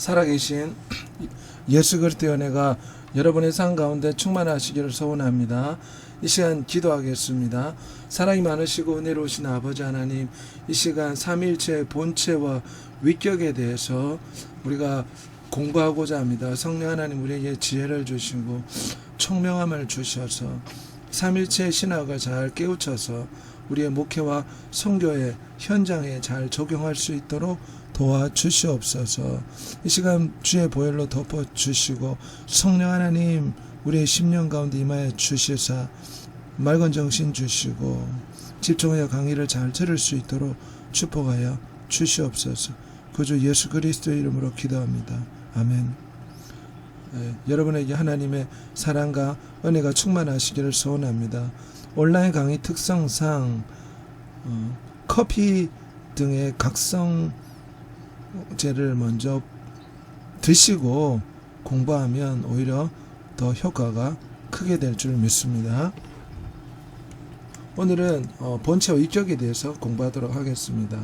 살아계신 예수 그리스도의 은혜가 여러분의 삶 가운데 충만하시기를 소원합니다. 이 시간 기도하겠습니다. 사랑이 많으시고 은혜로우신 아버지 하나님, 이 시간 삼위일체의 본체와 위격에 대해서 우리가 공부하고자 합니다. 성령 하나님 우리에게 지혜를 주시고 총명함을 주셔서 삼위일체의 신학을 잘 깨우쳐서 우리의 목회와 선교의 현장에 잘 적용할 수 있도록 도와주시옵소서. 이 시간 주의 보혈로 덮어주시고 성령 하나님 우리의 심령 가운데 임하여 주시사 맑은 정신 주시고 집중하여 강의를 잘 들을 수 있도록 축복하여 주시옵소서. 구주 예수 그리스도의 이름으로 기도합니다. 아멘. 여러분에게 하나님의 사랑과 은혜가 충만하시기를 소원합니다. 온라인 강의 특성상 커피 등의 각성제를 먼저 드시고 공부하면 오히려 더 효과가 크게 될 줄 믿습니다. 오늘은 본체와 위격에 대해서 공부하도록 하겠습니다.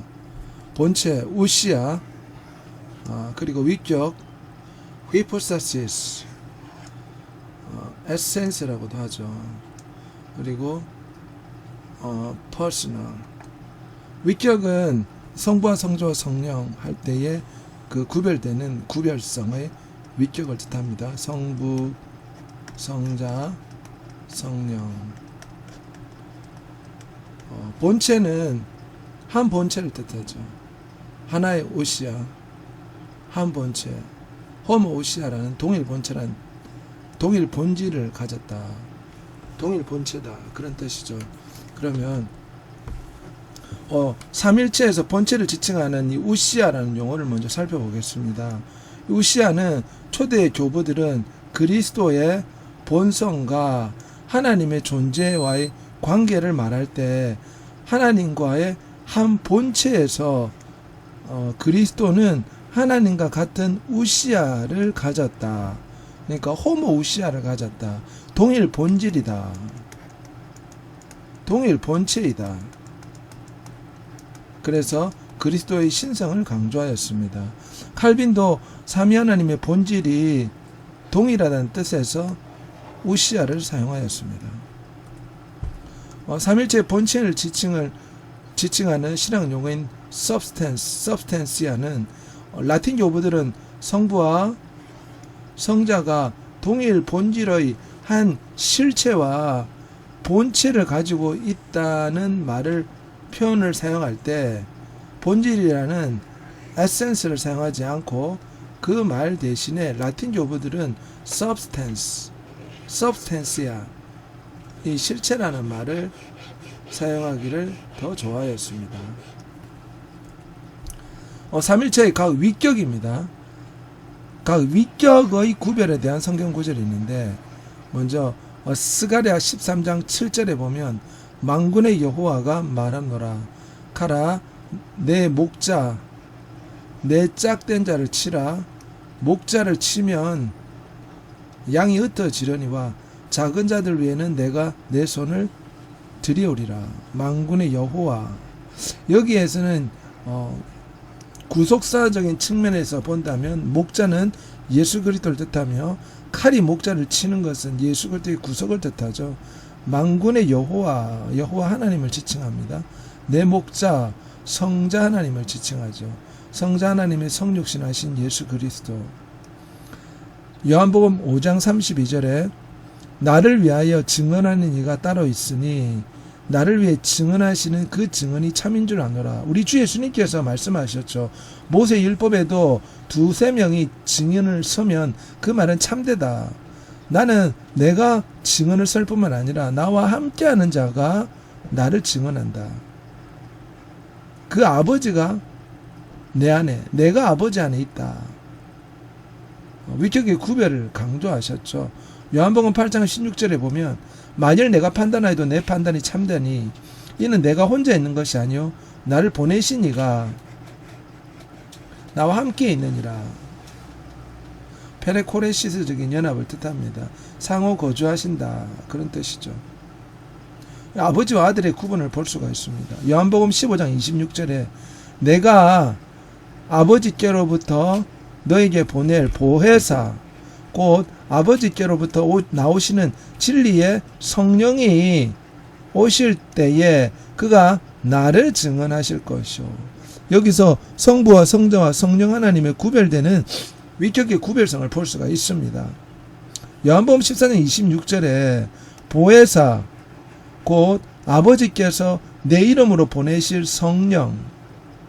본체 우시아, 그리고 위격 히포스타시스, 에센스라고도 하죠. 그리고 퍼스널. 위격은 성부와 성자와 성령 할 때에 그 구별되는 구별성의 위격을 뜻합니다. 성부, 성자, 성령. 본체는 한 본체를 뜻하죠. 하나의 우시아, 한 본체. 호모우시아라는 동일 본체란 동일 본질을 가졌다. 동일 본체다. 그런 뜻이죠. 그러면 삼일체에서 본체를 지칭하는 이 우시아라는 용어를 먼저 살펴보겠습니다. 우시아는 초대 교부들은 그리스도의 본성과 하나님의 존재와의 관계를 말할 때 하나님과의 한 본체에서 그리스도는 하나님과 같은 우시아를 가졌다. 그러니까 호모우시아를 가졌다. 동일 본질이다. 동일 본체이다. 그래서 그리스도의 신성을 강조하였습니다. 칼빈도 삼위 하나님의 본질이 동일하다는 뜻에서 우시아를 사용하였습니다. 삼일체의 본체를 지칭하는 신학 용어인 substance이아는 라틴 교부들은 성부와 성자가 동일 본질의 한 실체와 본체를 가지고 있다는 표현을 사용할 때 본질이라는 에센스를 사용하지 않고 그 말 대신에 라틴 교부들은 substance이아, 이 실체라는 말을 사용하기를 더 좋아했습니다. 삼일체의 각 위격입니다. 각 위격의 구별에 대한 성경 구절이 있는데, 먼저 스가랴 13장 7절에 보면 만군의 여호와가 말하노라. 가라, 내 목자, 내 짝된 자를 치라. 목자를 치면 양이 흩어지려니와 작은 자들 위에는 내가 내 손을 들이오리라. 만군의 여호와. 여기에서는 구속사적인 측면에서 본다면 목자는 예수 그리스도를 뜻하며 칼이 목자를 치는 것은 예수 그리스도의 구속을 뜻하죠. 만군의 여호와, 여호와 하나님을 지칭합니다. 내 목자, 성자 하나님을 지칭하죠. 성자 하나님의 성육신하신 예수 그리스도. 요한복음 5장 32절에 나를 위하여 증언하는 이가 따로 있으니 나를 위해 증언하시는 그 증언이 참인 줄 아노라. 우리 주 예수님께서 말씀하셨죠. 모세 율법에도 두세 명이 증언을 서면 그 말은 참되다. 나는 내가 증언을 설 뿐만 아니라 나와 함께하는 자가 나를 증언한다. 그 아버지가 내 안에, 내가 아버지 안에 있다. 위격의 구별을 강조하셨죠. 요한복음 8장 16절에 보면 만일 내가 판단하여도 내 판단이 참되니 이는 내가 혼자 있는 것이 아니요 나를 보내신 이가 나와 함께 있느니라. 페레코레시스적인 연합을 뜻합니다. 상호 거주하신다, 그런 뜻이죠. 아버지와 아들의 구분을 볼 수가 있습니다. 요한복음 15장 26절에 내가 아버지께로부터 너에게 보낼 보혜사 곧 아버지께로부터 나오시는 진리의 성령이 오실 때에 그가 나를 증언하실 것이요. 여기서 성부와 성자와 성령 하나님의 구별되는 위격의 구별성을 볼 수가 있습니다. 요한복음 14장 26절에 보혜사 곧 아버지께서 내 이름으로 보내실 성령,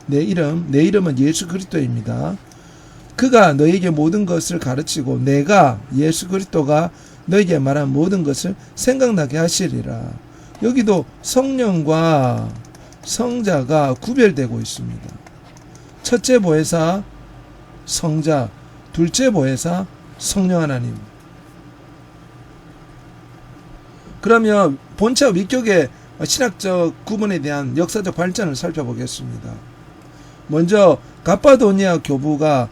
내 이름은 예수 그리스도입니다. 그가 너에게 모든 것을 가르치고 내가 예수 그리스도가 너에게 말한 모든 것을 생각나게 하시리라. 여기도 성령과 성자가 구별되고 있습니다. 첫째 보혜사 성자, 둘째 보혜사 성령 하나님. 그러면 본체와 위격의 신학적 구분에 대한 역사적 발전을 살펴보겠습니다. 먼저 갑바도니아 교부가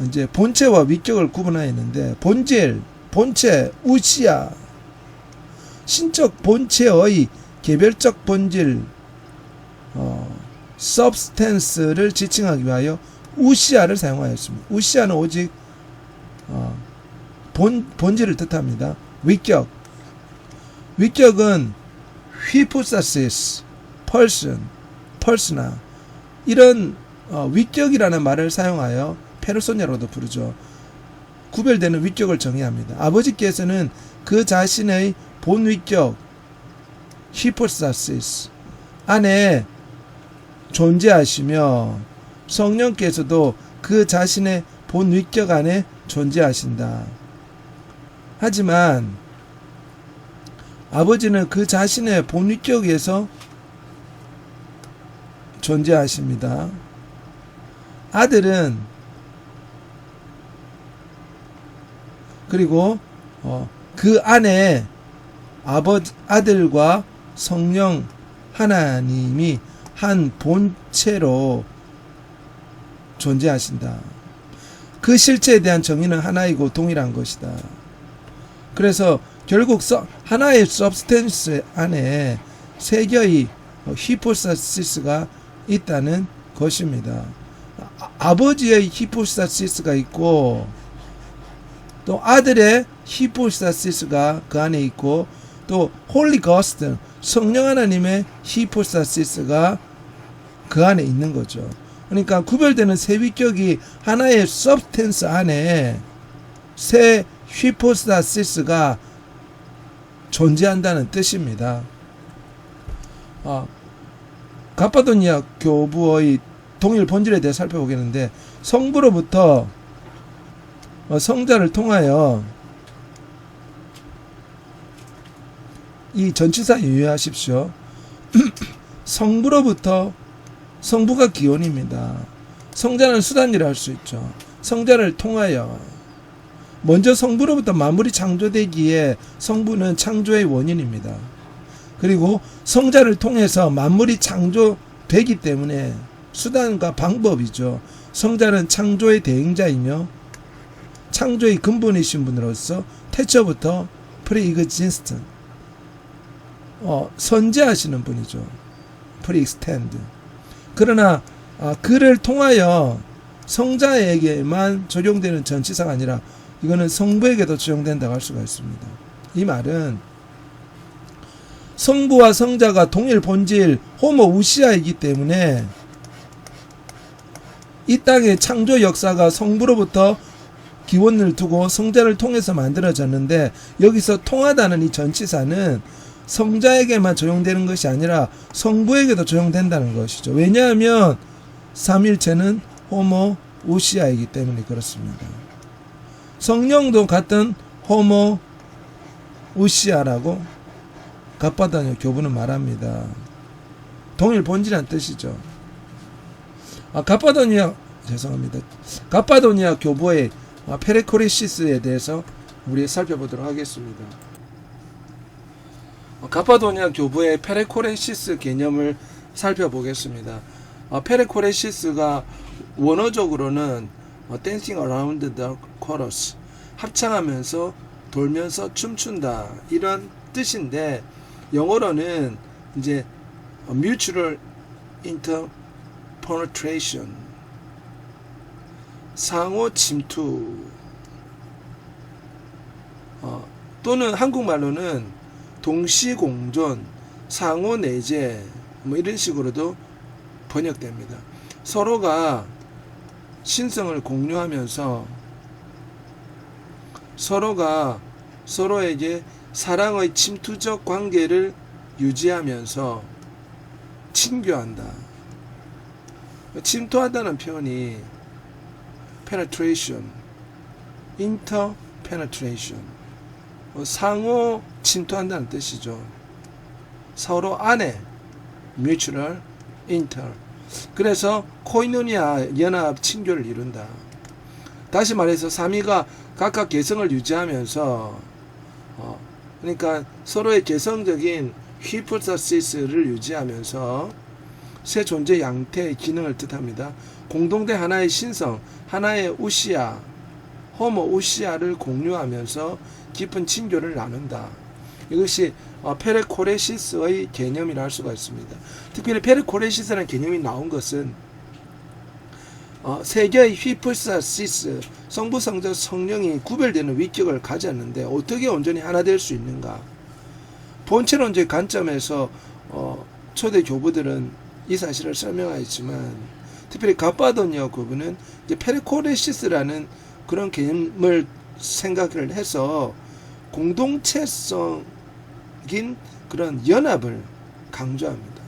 이제 본체와 위격을 구분하였는데 본질, 본체, 우시아, 신적 본체의 개별적 본질, substance를 지칭하기 위하여 우시아를 사용하였습니다. 우시아는 오직 본질을 뜻합니다. 위격은 hypostasis, persona 이런 위격이라는 말을 사용하여 페르소냐로도 부르죠. 구별되는 위격을 정의합니다. 아버지께서는 그 자신의 본위격 hypostasis 안에 존재하시며 성령께서도 그 자신의 본위격 안에 존재하신다. 하지만 아버지는 그 자신의 본위격에서 존재하십니다. 아들은 그리고 그 안에 아들과 성령 하나님이 한 본체로 존재하신다. 그 실체에 대한 정의는 하나이고 동일한 것이다. 그래서 결국 하나의 substance 안에 세 개의 히포스타시스가 있다는 것입니다. 아버지의 히포스타시스가 있고 또 아들의 히포스타시스가 그 안에 있고 또 홀리 거스트 성령 하나님의 히포스타시스가 그 안에 있는 거죠. 그러니까 구별되는 세 위격이 하나의 substance 안에 세 히포스타시스가 존재한다는 뜻입니다. 갑바도니아 교부의 동일 본질에 대해 살펴보겠는데 성부로부터 성자를 통하여 이 전치사 유의하십시오. 성부로부터 성부가 기원입니다. 성자는 수단이라 할 수 있죠. 성자를 통하여 먼저 성부로부터 만물이 창조되기에 성부는 창조의 원인입니다. 그리고 성자를 통해서 만물이 창조되기 때문에 수단과 방법이죠. 성자는 창조의 대행자이며 창조의 근본이신 분으로서 태초부터 pre-existent 선재하시는 분이죠. pre-extend. 그러나 그를 통하여 성자에게만 적용되는 전치사가 아니라 이거는 성부에게도 적용된다고 할 수가 있습니다. 이 말은 성부와 성자가 동일 본질 호모우시아이기 때문에 이 땅의 창조 역사가 성부로부터 기원을 두고 성자를 통해서 만들어졌는데 여기서 통하다는 이 전치사는 성자에게만 적용되는 것이 아니라 성부에게도 적용된다는 것이죠. 왜냐하면 삼일체는 호모우시아이기 때문에 그렇습니다. 성령도 같은 호모우시아라고 갑바도니아 교부는 말합니다. 동일 본질이란 뜻이죠. 갑바도니아 교부의 페레코레시스에 대해서 우리 살펴보도록 하겠습니다. 갑바도니아 교부의 페레코레시스 개념을 살펴보겠습니다. 페레코레시스가 원어적으로는 dancing around the chorus, 합창하면서 돌면서 춤춘다 이런 뜻인데 영어로는 이제 mutual interpenetration, 상호 침투, 또는 한국말로는 동시공존, 상호 내재, 뭐 이런 식으로도 번역됩니다. 서로가 신성을 공유하면서 서로가 서로에게 사랑의 침투적 관계를 유지하면서 친교한다. 침투한다는 표현이 penetration, interpenetration, 상호 침투한다는 뜻이죠. 서로 안에 mutual, inter. 그래서 코이노니아 연합 친교를 이룬다. 다시 말해서 삼위가 각각 개성을 유지하면서 그러니까 서로의 개성적인 히포타시스를 유지하면서 세 존재 양태의 기능을 뜻합니다. 공동대 하나의 신성, 하나의 우시아, 호모 우시아를 공유하면서 깊은 친교를 나눈다. 이것이 페레코레시스의 개념이라 할 수가 있습니다. 특별히 페레코레시스라는 개념이 나온 것은 세 개의 휘플사시스, 성부, 성자, 성령이 구별되는 위격을 가졌는데 어떻게 온전히 하나 될 수 있는가? 본체론적 관점에서 초대 교부들은 이 사실을 설명하였지만, 특별히 갑바도니아 교부는 이제 페레코레시스라는 그런 개념을 생각을 해서 공동체성인 그런 연합을 강조합니다.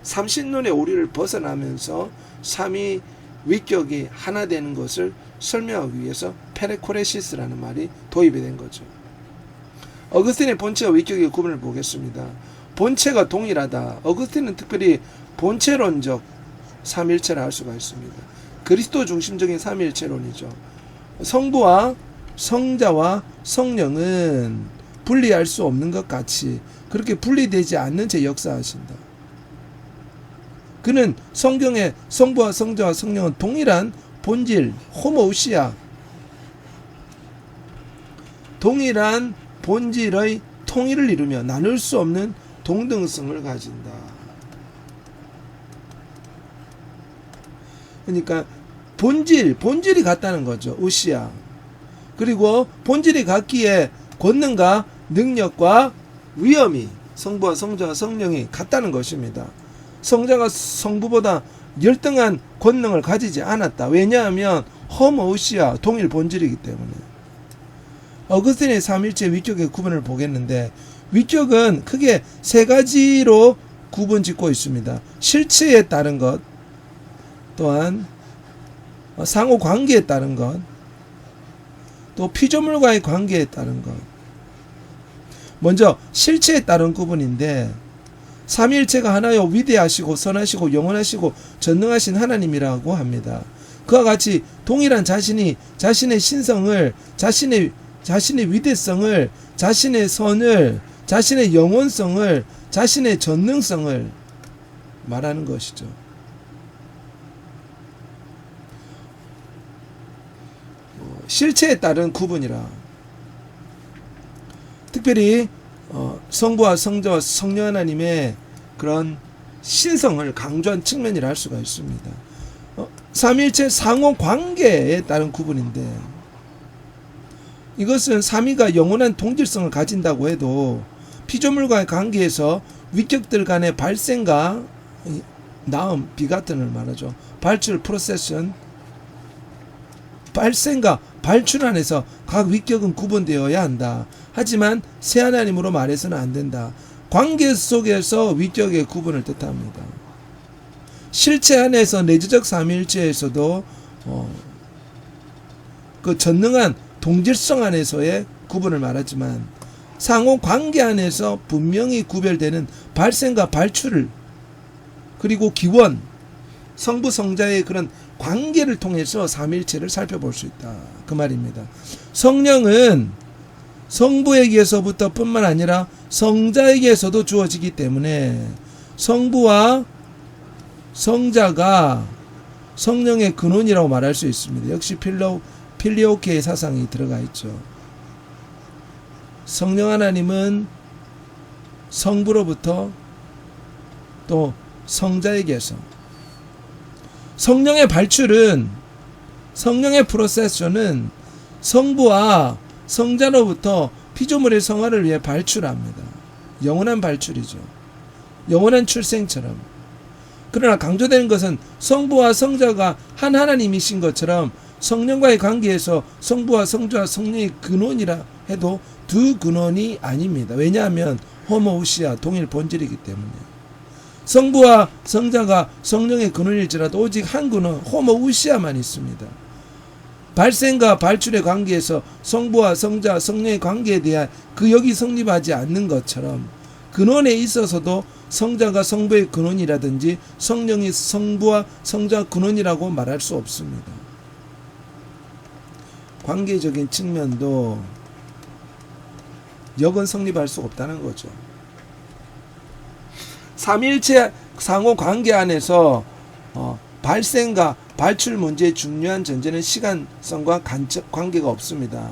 삼신론의 오류를 벗어나면서 삼위 위격이 하나 되는 것을 설명하기 위해서 페레코레시스라는 말이 도입이 된 거죠. 어거스틴의 본체와 위격의 구분을 보겠습니다. 본체가 동일하다. 어거스틴은 특별히 본체론적 삼일체라 할 수가 있습니다. 그리스도 중심적인 삼일체론이죠. 성부와 성자와 성령은 분리할 수 없는 것 같이 그렇게 분리되지 않는 채 역사하신다. 그는 성경에 성부와 성자와 성령은 동일한 본질, 호모우시아, 동일한 본질의 통일을 이루며 나눌 수 없는 동등성을 가진다. 그러니까 본질이 같다는 거죠. 우시아. 그리고 본질이 같기에 권능과 능력과 위엄이 성부와 성자와 성령이 같다는 것입니다. 성자가 성부보다 열등한 권능을 가지지 않았다. 왜냐하면 호모우시아, 동일 본질이기 때문에. 어거스틴의 삼일체 위격의 구분을 보겠는데, 위격은 크게 세 가지로 구분 짓고 있습니다. 실체에 따른 것, 또한 상호 관계에 따른 것, 또 피조물과의 관계에 따른 것. 먼저 실체에 따른 구분인데, 삼위일체가 하나요 위대하시고 선하시고 영원하시고 전능하신 하나님이라고 합니다. 그와 같이 동일한 자신이 자신의 신성을, 자신의 위대성을, 자신의 선을, 자신의 영원성을, 자신의 전능성을 말하는 것이죠. 실체에 따른 구분이라. 특별히 성부와 성자와 성령 하나님의 그런 신성을 강조한 측면이라 할 수가 있습니다. 삼위일체 상호 관계에 따른 구분인데, 이것은 삼위가 영원한 동질성을 가진다고 해도 피조물과의 관계에서 위격들 간의 발생과 나음, 비가튼을 말하죠. 발출, 프로세션, 발생과 발출 안에서 각 위격은 구분되어야 한다. 하지만 새 하나님으로 말해서는 안 된다. 관계 속에서 위격의 구분을 뜻합니다. 실체 안에서 내재적 삼위일체에서도 그 전능한 동질성 안에서의 구분을 말하지만, 상호 관계 안에서 분명히 구별되는 발생과 발출을, 그리고 기원, 성부 성자의 그런 관계를 통해서 삼위일체를 살펴볼 수 있다. 그 말입니다. 성령은 성부에게서부터 뿐만 아니라 성자에게서도 주어지기 때문에 성부와 성자가 성령의 근원이라고 말할 수 있습니다. 역시 필리오케의 사상이 들어가 있죠. 성령 하나님은 성부로부터 또 성자에게서, 성령의 발출은 성령의 프로세스는 성부와 성자로부터 피조물의 성화를 위해 발출합니다. 영원한 발출이죠. 영원한 출생처럼. 그러나 강조되는 것은 성부와 성자가 한 하나님이신 것처럼 성령과의 관계에서 성부와 성자와 성령의 근원이라 해도 두 근원이 아닙니다. 왜냐하면 호모우시아 동일 본질이기 때문에. 성부와 성자가 성령의 근원일지라도 오직 한 근원 호모우시아만 있습니다. 발생과 발출의 관계에서 성부와 성자, 성령의 관계에 대한 여기 성립하지 않는 것처럼 근원에 있어서도 성자가 성부의 근원이라든지 성령이 성부와 성자 근원이라고 말할 수 없습니다. 관계적인 측면도 역은 성립할 수 없다는 거죠. 삼위일체 상호 관계 안에서 발생과 발출 문제의 중요한 전제는 시간성과 관계가 없습니다.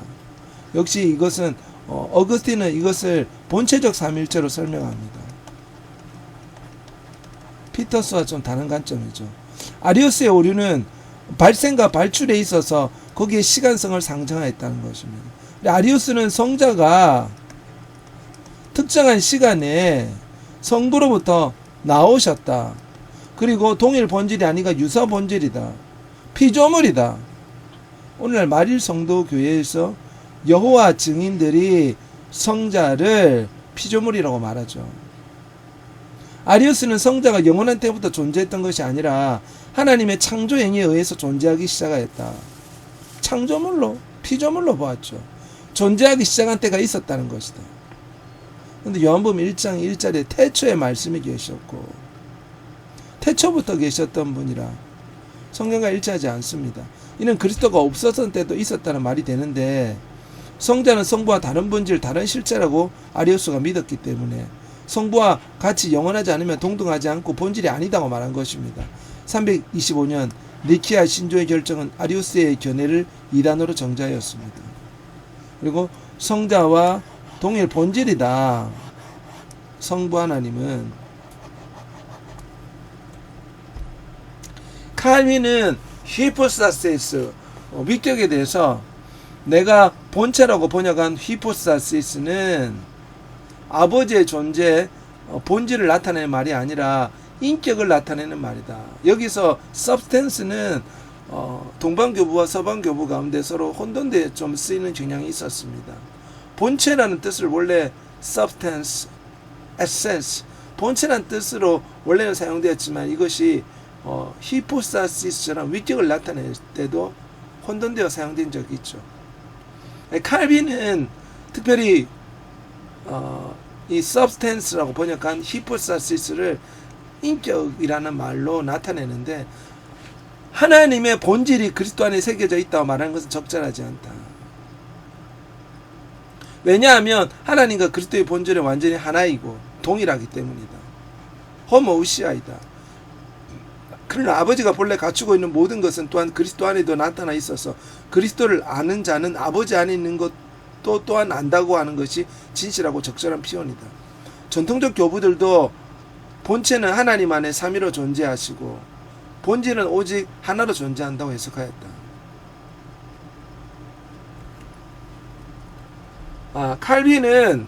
역시 이것은 어거스틴은 이것을 본체적 삼위일체로 설명합니다. 피터스와 좀 다른 관점이죠. 아리우스의 오류는 발생과 발출에 있어서 거기에 시간성을 상정하였다는 것입니다. 아리우스는 성자가 특정한 시간에 성부로부터 나오셨다. 그리고 동일 본질이 아니라 유사 본질이다. 피조물이다. 오늘날 말일 성도 교회에서 여호와 증인들이 성자를 피조물이라고 말하죠. 아리우스는 성자가 영원한 때부터 존재했던 것이 아니라 하나님의 창조 행위에 의해서 존재하기 시작하였다. 창조물로, 피조물로 보았죠. 존재하기 시작한 때가 있었다는 것이다. 그런데 요한복음 1장 1절에 태초에 말씀이 계셨고 태초부터 계셨던 분이라 성경과 일치하지 않습니다. 이는 그리스도가 없었던 때도 있었다는 말이 되는데 성자는 성부와 다른 본질, 다른 실체라고 아리우스가 믿었기 때문에 성부와 같이 영원하지 않으면 동등하지 않고 본질이 아니다고 말한 것입니다. 325년 니키아 신조의 결정은 아리우스의 견해를 이단으로 정자하였습니다. 그리고 성자와 동일 본질이다. 성부 하나님은. 칼빈은 히포스타시스 위격에 대해서 내가 본체라고 번역한 히포스타시스는 아버지의 존재 본질을 나타내는 말이 아니라 인격을 나타내는 말이다. 여기서 substance는 동방교부와 서방교부 가운데 서로 혼돈되어 좀 쓰이는 경향이 있었습니다. 본체라는 뜻을 원래 substance, essence, 본체라는 뜻으로 원래는 사용되었지만 이것이 히포스타시스처럼 위격을 나타낼 때도 혼돈되어 사용된 적이 있죠. 칼빈은 특별히 이 substance라고 번역한 히포스타시스를 인격이라는 말로 나타내는데 하나님의 본질이 그리스도 안에 새겨져 있다고 말하는 것은 적절하지 않다. 왜냐하면 하나님과 그리스도의 본질은 완전히 하나이고 동일하기 때문이다. 호모우시아이다. 그러나 아버지가 본래 갖추고 있는 모든 것은 또한 그리스도 안에도 나타나 있어서 그리스도를 아는 자는 아버지 안에 있는 것도 또한 안다고 하는 것이 진실하고 적절한 표현이다. 전통적 교부들도 본체는 하나님 안에 삼위로 존재하시고 본질은 오직 하나로 존재한다고 해석하였다. 칼빈은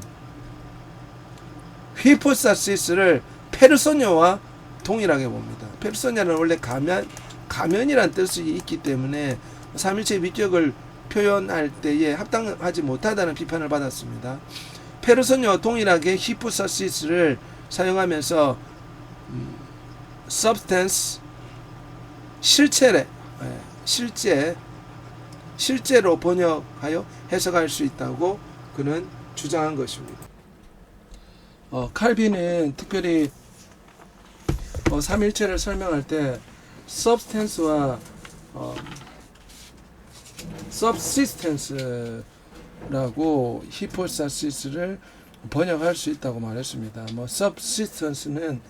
히포스타시스를 페르소냐와 동일하게 봅니다. 페르소냐는 원래 가면이란 뜻이 있기 때문에 삼일체의 위격을 표현할 때에 합당하지 못하다는 비판을 받았습니다. 페르소냐와 동일하게 히포스타시스를 사용하면서 substance, 실제로 번역하여 해석할 수 있다고 그는 주장한 것입니다. 칼빈은 특별히 삼일체를 설명할 때 substance와 subsistence라고 히포스타시스를 번역할 수 있다고 말했습니다. subsistence는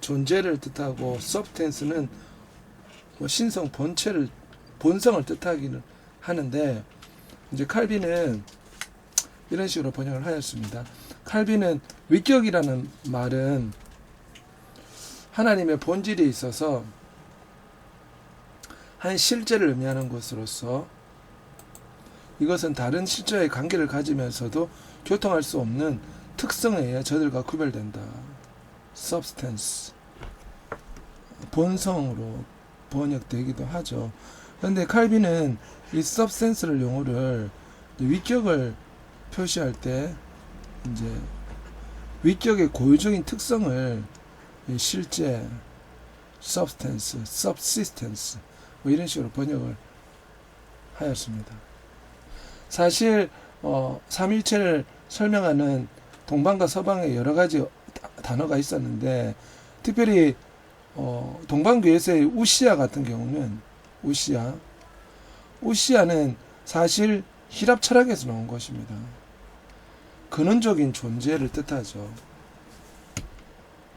존재를 뜻하고 substance는 신성 본성을 뜻하기는 하는데 이제 칼빈은 이런 식으로 번역을 하였습니다. 칼빈은 위격이라는 말은 하나님의 본질이 있어서 한 실제를 의미하는 것으로서 이것은 다른 실제와의 관계를 가지면서도 교통할 수 없는 특성에 의해 저들과 구별된다. substance, 본성으로 번역되기도 하죠. 그런데 칼빈은 이 substance를 용어를 위격을 표시할 때 이제 위격의 고유적인 특성을 실제, substance, subsistence 뭐 이런 식으로 번역을 하였습니다. 사실 삼일체를 설명하는 동방과 서방의 여러 가지 단어가 있었는데 특별히 동방교에서의 우시아 같은 경우는 우시아는 사실 히랍 철학에서 나온 것입니다. 근원적인 존재를 뜻하죠.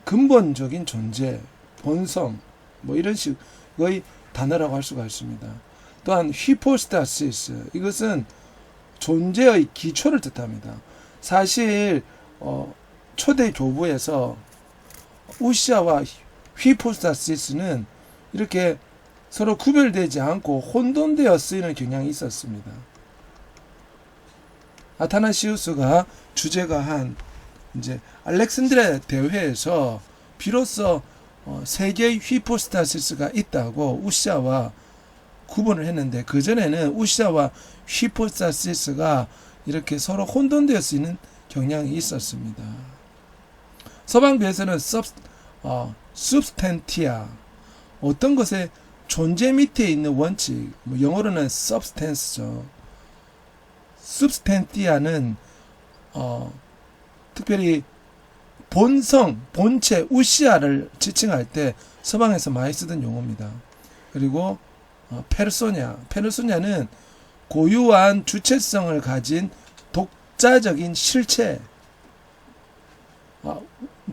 근본적인 존재, 본성 뭐 이런 식의 단어라고 할 수가 있습니다. 또한 히포스타시스, 이것은 존재의 기초를 뜻합니다. 사실 초대 교부에서 우시아와 히포스타시스는 이렇게 서로 구별되지 않고 혼돈되어 쓰이는 경향이 있었습니다. 아타나시우스가 주제가 한 이제 알렉산드리아 대회에서 비로소 세 개의 히포스타시스가 있다고 우시아와 구분을 했는데 그 전에는 우시아와 히포스타시스가 이렇게 서로 혼돈되어 쓰이는 경향이 있었습니다. 서방교에서는 substantia, 어떤 것의 존재 밑에 있는 원칙, 영어로는 substance죠. substantia는 특별히 본성, 본체, 우시아를 지칭할 때 서방에서 많이 쓰던 용어입니다. 그리고 페르소냐는 고유한 주체성을 가진 독자적인 실체.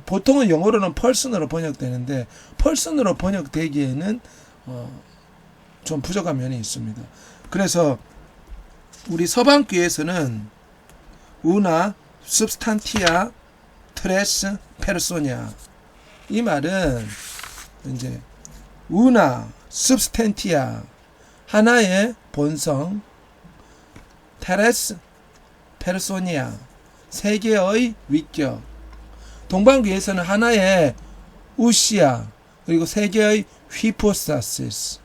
보통은 영어로는 person으로 번역되는데 person으로 번역되기에는 좀 부족한 면이 있습니다. 그래서 우리 서방교에서는 우나 substantia tres personae, 이 말은 이제 우나 substantia, 하나의 본성, tres personae, 세 개의 위격. 동방교에서는 하나의 우시아, 그리고 세 개의 히포스타시스.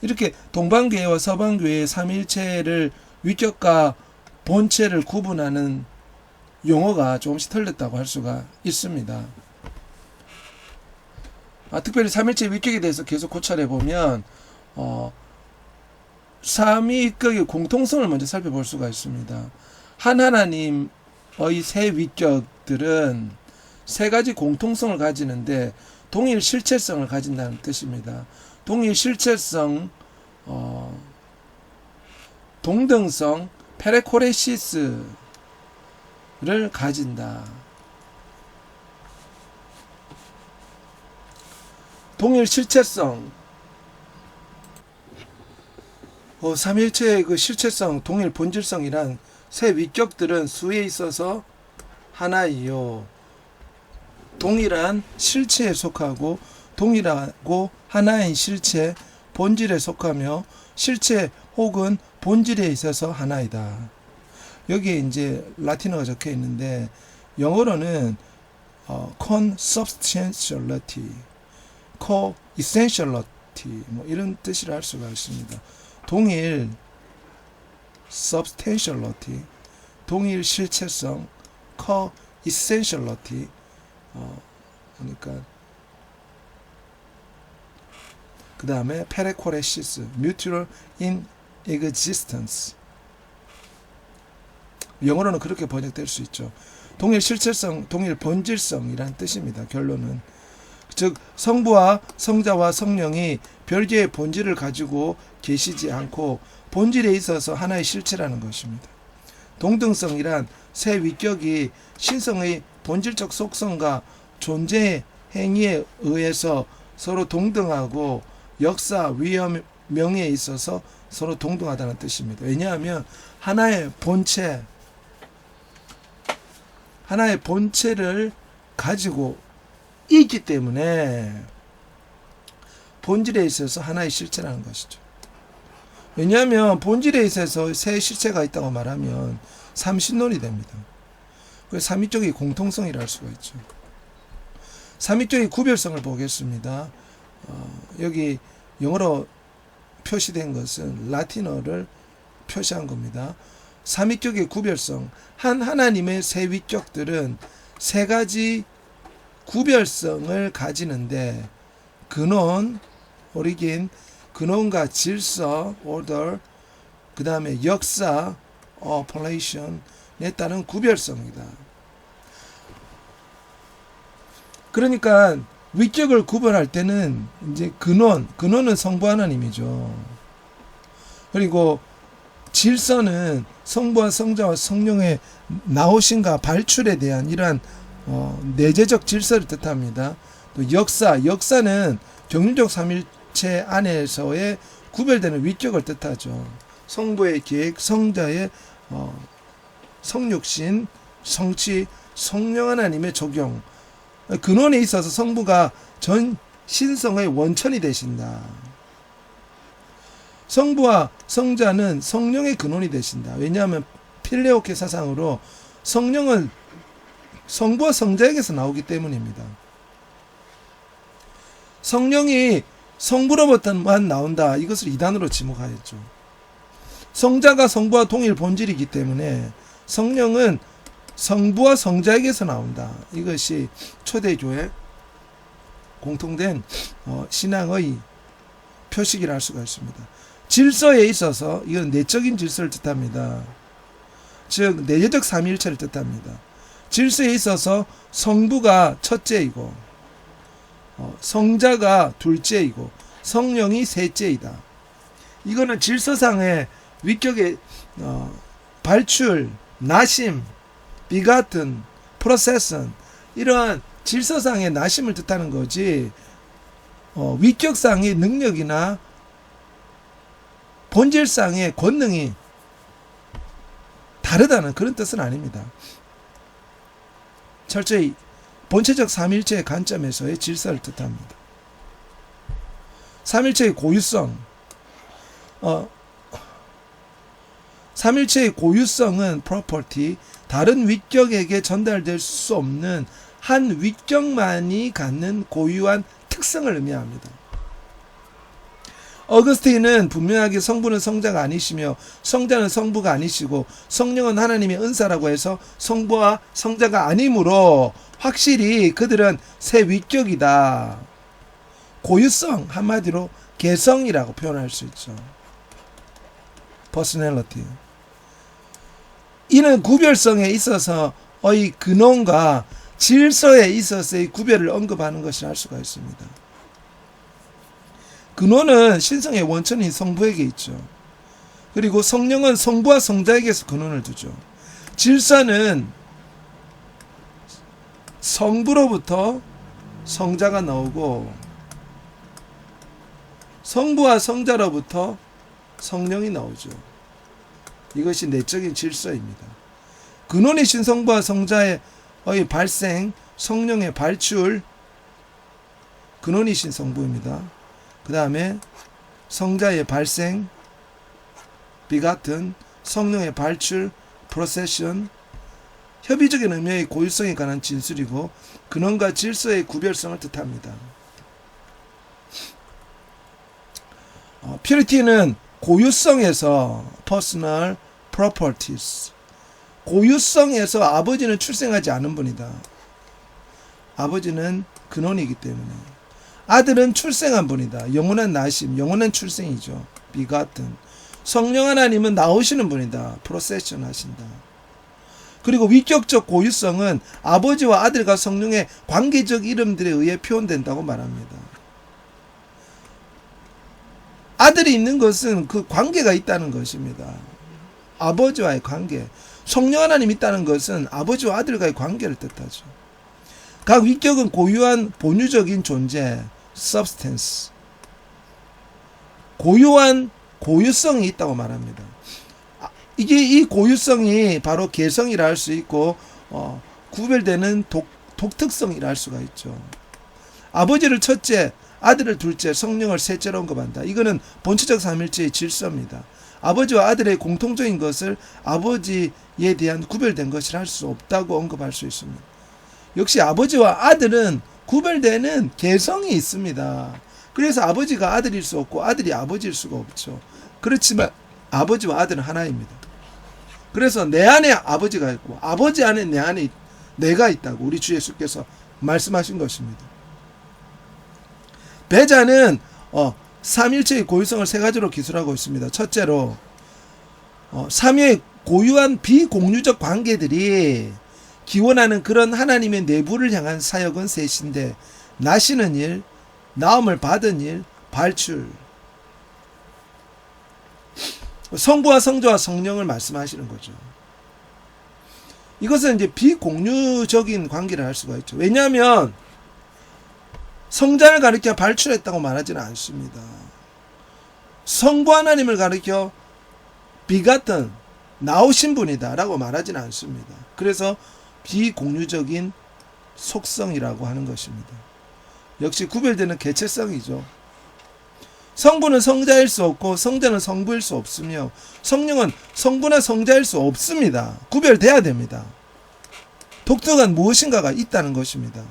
이렇게 동방교회와 서방교회의 삼일체를 위격과 본체를 구분하는 용어가 조금씩 틀렸다고 할 수가 있습니다. 특별히 삼일체 위격에 대해서 계속 고찰해 보면 삼위격의 공통성을 먼저 살펴볼 수가 있습니다. 한 하나님의 세 위격들은 세 가지 공통성을 가지는데 동일 실체성을 가진다는 뜻입니다. 동일 실체성, 동등성, 페레코레시스를 가진다. 동일 실체성, 삼일체의 그 실체성, 동일 본질성이란 세 위격들은 수에 있어서 하나이요. 동일한 실체에 속하고 동일하고 하나인 실체, 본질에 속하며 실체 혹은 본질에 있어서 하나이다. 여기에 이제 라틴어가 적혀 있는데 영어로는 consubstantiality, co-essentiality 뭐 이런 뜻이라 할 수가 있습니다. 동일 substantiality, 동일 실체성, co-essentiality, 그러니까 그 다음에 페레코레시스, mutual in existence. 영어로는 그렇게 번역될 수 있죠. 동일 실체성, 동일 본질성이란 뜻입니다. 결론은 즉 성부와 성자와 성령이 별개의 본질을 가지고 계시지 않고 본질에 있어서 하나의 실체라는 것입니다. 동등성이란 세 위격이 신성의 본질적 속성과 존재 행위에 의해서 서로 동등하고 역사, 위험, 명예에 있어서 서로 동등하다는 뜻입니다. 왜냐하면 하나의 본체를 가지고 있기 때문에 본질에 있어서 하나의 실체라는 것이죠. 왜냐하면 본질에 있어서 새 실체가 있다고 말하면 삼신론이 됩니다. 그래서 삼위적인 공통성이라 할 수가 있죠. 삼위적인 구별성을 보겠습니다. 여기 영어로 표시된 것은 라틴어를 표시한 겁니다. 삼위격의 구별성. 한 하나님의 세 위격들은 세 가지 구별성을 가지는데 근원, 오리긴, 근원과 질서, order, 그 다음에 역사, operation에 따른 구별성이다. 그러니까 위격을 구별할 때는 이제 근원은 성부 하나님이죠. 그리고 질서는 성부와 성자와 성령의 나오심과 발출에 대한 이러한 내재적 질서를 뜻합니다. 또 역사는 정률적 삼일체 안에서의 구별되는 위격을 뜻하죠. 성부의 계획, 성자의 성육신, 성취, 성령 하나님의 적용. 근원에 있어서 성부가 전 신성의 원천이 되신다. 성부와 성자는 성령의 근원이 되신다. 왜냐하면 필레오케 사상으로 성령은 성부와 성자에게서 나오기 때문입니다. 성령이 성부로부터만 나온다. 이것을 이단으로 지목하였죠. 성자가 성부와 동일 본질이기 때문에 성령은 성부와 성자에게서 나온다. 이것이 초대교회 공통된 신앙의 표식이라 할 수가 있습니다. 질서에 있어서 이건 내적인 질서를 뜻합니다. 즉 내재적 삼위일체를 뜻합니다. 질서에 있어서 성부가 첫째이고 성자가 둘째이고 성령이 셋째이다. 이거는 질서상의 위격의 발출, 나심, 비가튼, 프로세션 이러한 질서상의 나심을 뜻하는 거지 위격상의 능력이나 본질상의 권능이 다르다는 그런 뜻은 아닙니다. 철저히 본체적 삼일체의 관점에서의 질서를 뜻합니다. 삼일체의 고유성. 삼일체의 고유성은 property, 다른 위격에게 전달될 수 없는 한 위격만이 갖는 고유한 특성을 의미합니다. 어거스틴은 분명하게 성부는 성자가 아니시며 성자는 성부가 아니시고 성령은 하나님의 은사라고 해서 성부와 성자가 아니므로 확실히 그들은 새 위격이다. 고유성, 한마디로 개성이라고 표현할 수 있죠. personality. 이는 구별성에 있어서의 근원과 질서에 있어서의 구별을 언급하는 것이라 할 수가 있습니다. 근원은 신성의 원천인 성부에게 있죠. 그리고 성령은 성부와 성자에게서 근원을 두죠. 질서는 성부로부터 성자가 나오고 성부와 성자로부터 성령이 나오죠. 이것이 내적인 질서입니다. 근원이신 성부와 성자의 발생, 성령의 발출, 근원이신 성부입니다. 그 다음에 성자의 발생, 비가튼, 성령의 발출, 프로세션, 협의적인 의미의 고유성에 관한 진술이고 근원과 질서의 구별성을 뜻합니다. 퓨리티는 고유성에서 personal properties, 고유성에서 아버지는 출생하지 않은 분이다. 아버지는 근원이기 때문에 아들은 출생한 분이다. 영원한 나심, 영원한 출생이죠. 비가튼. 성령 하나님은 나오시는 분이다. 프로세션 하신다. 그리고 위격적 고유성은 아버지와 아들과 성령의 관계적 이름들에 의해 표현된다고 말합니다. 아들이 있는 것은 그 관계가 있다는 것입니다. 아버지와의 관계. 성령 하나님이 있다는 것은 아버지와 아들과의 관계를 뜻하죠. 각 위격은 고유한 본유적인 존재, substance, 고유한 고유성이 있다고 말합니다. 이게 이 고유성이 바로 개성이라 할 수 있고 구별되는 독특성이라 할 수가 있죠. 아버지를 첫째, 아들을 둘째, 성령을 셋째로 언급한다. 이거는 본체적 삼일체의 질서입니다. 아버지와 아들의 공통적인 것을 아버지에 대한 구별된 것이라 할 수 없다고 언급할 수 있습니다. 역시 아버지와 아들은 구별되는 개성이 있습니다. 그래서 아버지가 아들일 수 없고 아들이 아버지일 수가 없죠. 그렇지만 아버지와 아들은 하나입니다. 그래서 내 안에 아버지가 있고 아버지 안에 내 안에 내가 있다고 우리 주 예수께서 말씀하신 것입니다. 배자는 삼일체의 고유성을 세 가지로 기술하고 있습니다. 첫째로 삼위의 고유한 비공유적 관계들이 기원하는 그런 하나님의 내부를 향한 사역은 셋인데 나시는 일, 나음을 받은 일, 발출. 성부와 성자와 성령을 말씀하시는 거죠. 이것은 이제 비공유적인 관계를 할 수가 있죠. 왜냐하면 성자를 가리켜 발출했다고 말하지는 않습니다. 성부 하나님을 가리켜 비같은 나오신 분이다 라고 말하지는 않습니다. 그래서 비공유적인 속성이라고 하는 것입니다. 역시 구별되는 개체성이죠. 성부는 성자일 수 없고 성자는 성부일 수 없으며 성령은 성부나 성자일 수 없습니다. 구별돼야 됩니다. 독특한 무엇인가가 있다는 것입니다.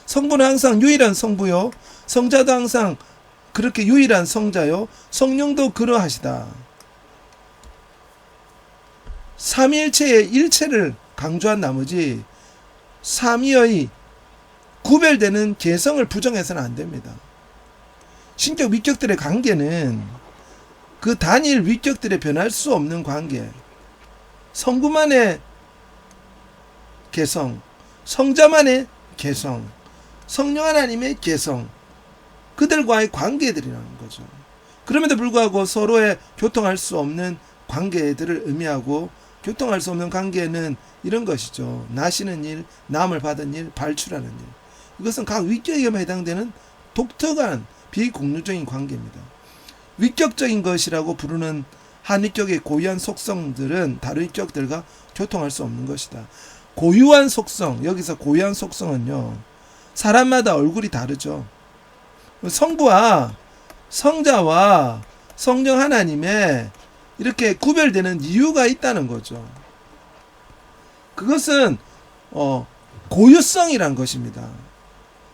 성부는 항상 유일한 성부요, 성자도 항상 그렇게 유일한 성자요, 성령도 그러하시다. 삼위일체의 일체를 강조한 나머지 삼위의 구별되는 개성을 부정해서는 안 됩니다. 신격 위격들의 관계는 그 단일 위격들에 변할 수 없는 관계, 성부만의 개성, 성자만의 개성, 성령 하나님의 개성, 그들과의 관계들이라는 거죠. 그럼에도 불구하고 서로의 교통할 수 없는 관계들을 의미하고 교통할 수 없는 관계는 이런 것이죠. 나시는 일, 남을 받은 일, 발출하는 일. 이것은 각 위격에 해당되는 독특한 비공유적인 관계입니다. 위격적인 것이라고 부르는 한 위격의 고유한 속성들은 다른 위격들과 교통할 수 없는 것이다. 고유한 속성, 여기서 고유한 속성은요, 사람마다 얼굴이 다르죠. 성부와 성자와 성령 하나님의 이렇게 구별되는 이유가 있다는 거죠. 그것은 고유성이란 것입니다.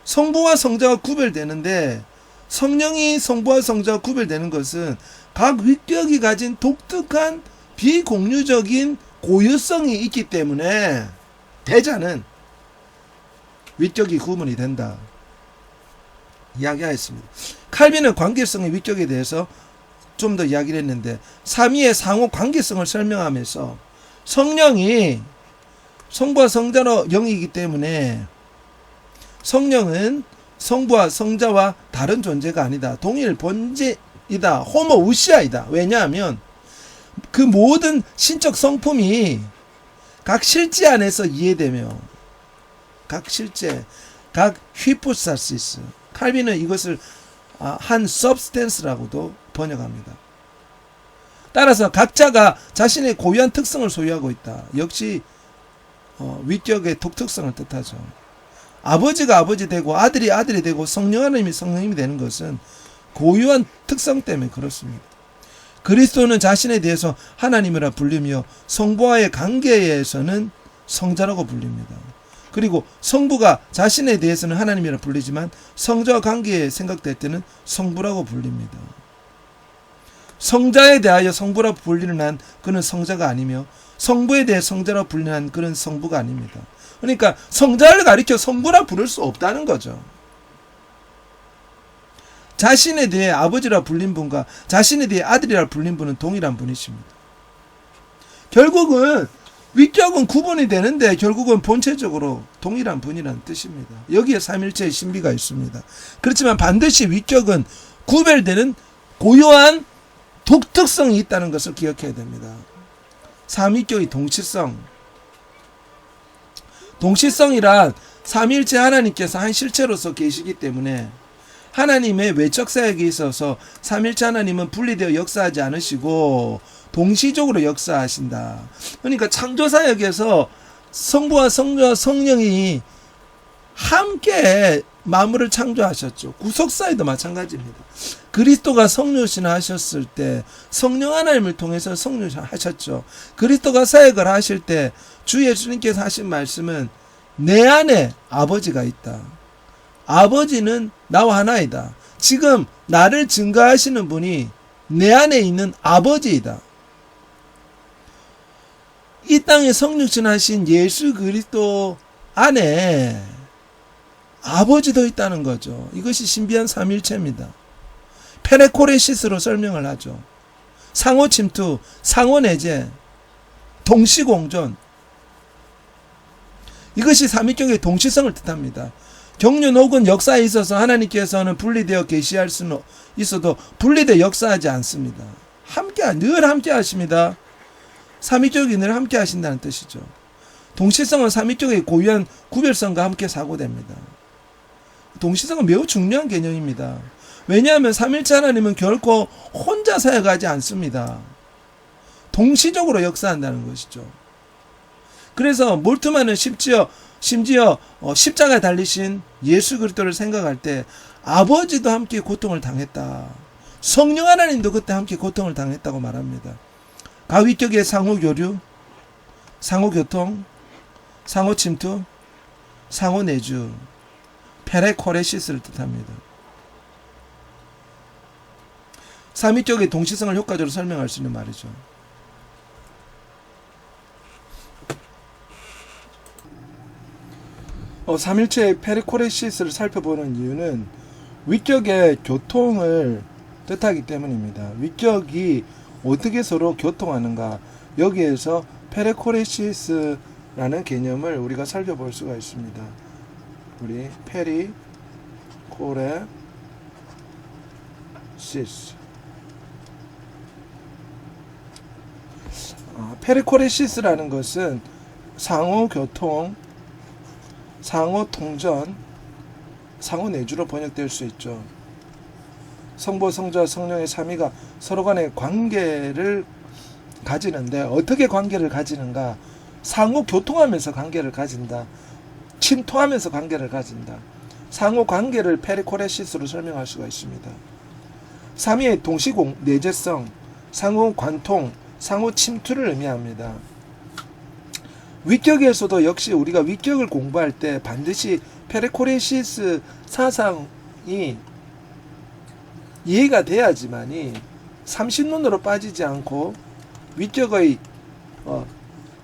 성부와 성자가 구별되는데 성령이 성부와 성자가 구별되는 것은 각 위격이 가진 독특한 비공유적인 고유성이 있기 때문에 배자는 위격이 구분이 된다 이야기하였습니다. 칼빈은 관계성의 위격에 대해서 좀 더 이야기를 했는데 삼위의 상호 관계성을 설명하면서 성령이 성부와 성자로 영이기 때문에 성령은 성부와 성자와 다른 존재가 아니다. 동일 본질이다. 호모우시아이다. 왜냐하면 그 모든 신적 성품이 각 실제 안에서 이해되며 각 실제, 각 휘포사시스, 칼빈은 이것을 한 substance라고도 번역합니다. 따라서 각자가 자신의 고유한 특성을 소유하고 있다. 역시 위격의 독특성을 뜻하죠. 아버지가 아버지 되고 아들이 아들이 되고 성령 하나님이 성령님이 되는 것은 고유한 특성 때문에 그렇습니다. 그리스도는 자신에 대해서 하나님이라 불리며 성부와의 관계에서는 성자라고 불립니다. 그리고 성부가 자신에 대해서는 하나님이라 불리지만 성자와 관계에 생각될 때는 성부라고 불립니다. 성자에 대하여 성부라 불리는 한 그는 성자가 아니며 성부에 대해 성자라 불리는 한 그는 성부가 아닙니다. 그러니까 성자를 가리켜 성부라 부를 수 없다는 거죠. 자신에 대해 아버지라 불린 분과 자신에 대해 아들이라 불린 분은 동일한 분이십니다. 결국은 위격은 구분이 되는데 결국은 본체적으로 동일한 분이라는 뜻입니다. 여기에 삼일체의 신비가 있습니다. 그렇지만 반드시 위격은 구별되는 고유한 독특성이 있다는 것을 기억해야 됩니다. 삼위격의 동치성. 동치성이란 삼일체 하나님께서 한 실체로서 계시기 때문에 하나님의 외적 사역에 있어서 삼일체 하나님은 분리되어 역사하지 않으시고 동시적으로 역사하신다. 그러니까 창조 사역에서 성부와 성자와 성령이 함께 만물을 창조하셨죠. 구속사에도 마찬가지입니다. 그리스도가 성육신 하셨을 때 성령 하나님을 통해서 성육신 하셨죠. 그리스도가 사역을 하실 때 주 예수님께서 하신 말씀은 내 안에 아버지가 있다. 아버지는 나와 하나이다. 지금 나를 증거하시는 분이 내 안에 있는 아버지이다. 이 땅에 성육신 하신 예수 그리스도 안에 아버지도 있다는 거죠. 이것이 신비한 삼일체입니다. 페레코레시스로 설명을 하죠. 상호 침투, 상호 내재, 동시공존. 이것이 삼위격의 동시성을 뜻합니다. 경륜 혹은 역사에 있어서 하나님께서는 분리되어 계시할 수는 있어도 분리되어 역사하지 않습니다. 늘 함께 하십니다. 삼위격이 늘 함께 하신다는 뜻이죠. 동시성은 삼위격의 고유한 구별성과 함께 사고됩니다. 동시성은 매우 중요한 개념입니다. 왜냐하면 삼일체 하나님은 결코 혼자 사역하지 않습니다. 동시적으로 역사한다는 것이죠. 그래서 몰트만은 심지어 십자가에 달리신 예수 그리스도를 생각할 때 아버지도 함께 고통을 당했다. 성령 하나님도 그때 함께 고통을 당했다고 말합니다. 가위격의 상호교류, 상호교통, 상호침투, 상호내주, 페레코레시스를 뜻합니다. 삼위격의 동시성을 효과적으로 설명할 수 있는 말이죠. 삼일체의 페리코레시스를 살펴보는 이유는 위격의 교통을 뜻하기 때문입니다. 위격이 어떻게 서로 교통하는가, 여기에서 페리코레시스라는 개념을 우리가 살펴볼 수가 있습니다. 우리 페리코레시스. 페리코레시스라는 것은 상호교통, 상호통전, 상호내주로 번역될 수 있죠. 성부, 성자, 성령의 삼위가 서로 간의 관계를 가지는데 어떻게 관계를 가지는가? 상호교통하면서 관계를 가진다. 침투하면서 관계를 가진다. 상호관계를 페리코레시스로 설명할 수가 있습니다. 삼위의 동시공, 내재성, 상호관통, 상호침투를 의미합니다. 위격에서도 역시 우리가 위격을 공부할 때 반드시 페레코레시스 사상이 이해가 돼야지만이 삼신론으로 빠지지 않고 위격의